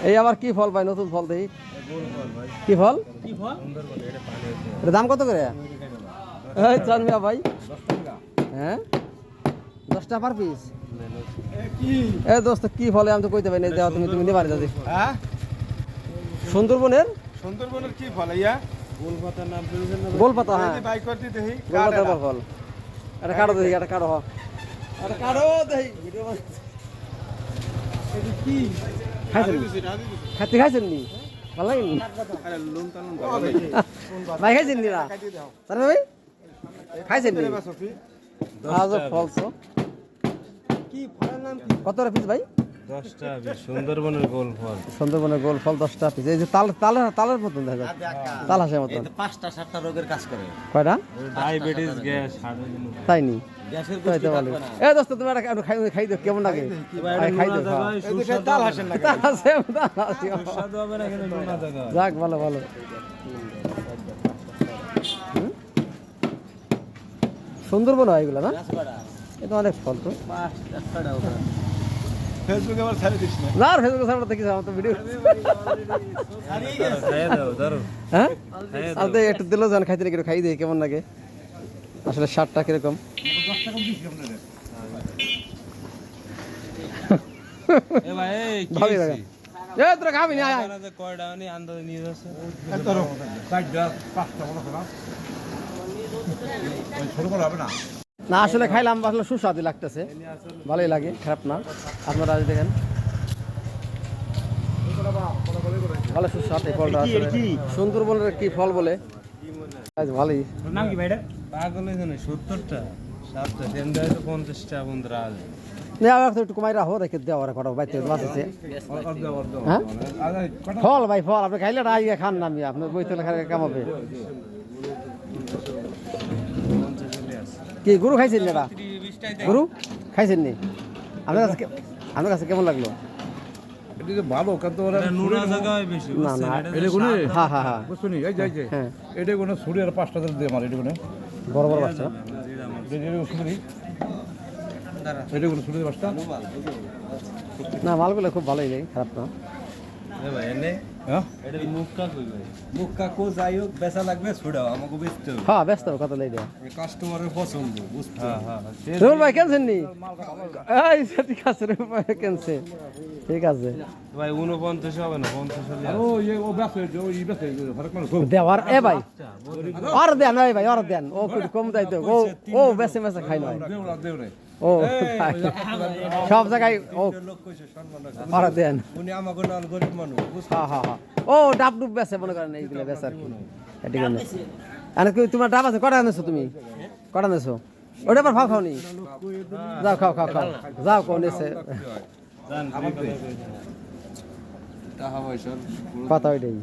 এই আবার কি ফল ভাই, নতুন ফল দেখি। কি ফল? এটা দাম কত করে? এই চানমিয়া ভাই, হ্যাঁ 10 টাকা পার পিস। এ দোস্ত কি ফলে আমি তো কইতে পারি না, দেওয়া তুমি তুমি নিতে পারি দাদি। হ্যাঁ সুন্দরবনের কি ফল ইয়া? গোলপাতা, হ্যাঁ বাই করতে দেই গোলপাতার ফল। এটা কাটো দেখি, এটা কাটো, এটা কাটো দেখি। ভিডিও কি খাইছেন? খাইতে খাইছেন নি? ভালো লাগেনি? আরে লুন তালুন ভাই খাইছেন নি না? তার ভাই খাইছেন নি? আজ ফল তো কি ফলের নাম কি? কত পিস ভাই? 10 টাকা পিস সুন্দরবনের গোল ফল। সুন্দরবনের গোল ফল 10 টাকা পিস। এই যে তালের মতন দেখা যায়, তাল হাসের মতন। 5টা 7টা রোগের কাজ করে। কয়টা? ডায়াবেটিস, গ্যাস, হার্টের জন্য। তাই নি? গ্যাসের তাইতে ভালো। এ দোস্ত তুমি এটা খাই দাও, কেমন লাগে? খাই দাও। এদিকে তাল হাসেন না তাল হাসে, তাল হাসে। সুস্বাদু হবে না কিন্তু নোনা জায়গা। যাক ভালো ভালো। সুন্দরবন হয় এগুলো না? এটা অনেক ফল তো। ফেসবুকে আবার ছাড়ে দিস না। না ফেসবুকে সামনে দেখিস আমার তো ভিডিও। খাইয়ে দাও, ধরো। হ্যাঁ আলতে একটু দিলেও জান খাইতে একটু খাই দিই কেমন লাগে আসলে। 60 টাকা কিরকম? এ ভাই এই কি ভালোই লাগে। হইছে? এ তোরা খাবি না? আয়, আয়। আপনারা কয়টা আনি আন্দাজে নিয়ে যাচ্ছে? ধরো 4টা 5টা বড় না। ছোট বড় হবে না। না আসলে খাইলাম, আসলে সুস্বাদু লাগতেছে, ভালোই লাগে, খারাপ না। আপনারা আজ দেখেন ভালো সুস্বাদু এই ফলটা। আসলে সুন্দরবনের কি ফল বলে আজ ভালোই। নাম কি ভাই এটা? পাগল হইছে না 70টা 7টা দেন দেয় তো 50টা বন্ধুরা আজ। না আর একটু কমাই রাখো, রেখে দেওয়া আর কটা বাইতে মাছ আছে। হ্যাঁ ফল ভাই ফল, আপনি খাইলে আইয়া খান না, আমি আপনার বই তেলে খাই কামাবে। কি গরু খাইছেন না? গরু খাইছেন নি? আপনার কাছে কেমন লাগলো? এটা যে ভালো কারণ ওরা এটা নোনা জায়গায় বেশি না না এটা কোনে হ্যাঁ হ্যাঁ হ্যাঁ বুঝছনি এই যাই হ্যাঁ এটা কোনে ছুরি আর 5টা দিয়ে মার এটা কোনে বড় বড় বাচ্চা। এটা ছুরি এটা কোনে ছুরি 5টা না মালগুলো খুব ভালোই লাগে, খারাপ না। এ ভাই এনে হ্যাঁ এটা মুখটা কই ভাই? মুক্কা কো যাই হোক বেচা লাগবে ছুড়াও আমাকে বেচতে হবে। হ্যাঁ ব্যস্ত কত লাই দেওয়া। কাস্টমারের পছন্দ বুঝতে হ্যাঁ হ্যাঁ রুল ভাই কেনছেন নি? এই ঠিক আছে রুল ভাই কেনছে, ঠিক আছে ভাই 49 হবে না 50 হলে ও এই ও ব্যাস ওই ব্যাস ফরক মানে দেওয়ার। এ ভাই আর দেন ভাই ভাই আর দেন, ও একটু কম দেয় তো। ও বেসে মেসে খাই না দেও রে ও সব জায়গায় ও লোক কইছে সম্মান আর দেন। উনি আমাকে নাল গরিব মানুষ বুঝতে হ্যাঁ হ্যাঁ হ্যাঁ ও ডাব ডুব বেসে মনে করেন এইগুলো বেসে আর কি। ঠিক আছে আর কি তোমার ডাব আছে? কটা আনেছো তুমি? কটা আনেছো? ওটা আবার খাও খাওনি? যাও খাও খাও খাও যাও কোন এসে জান টাকা পয়সা কথা ওইটাই।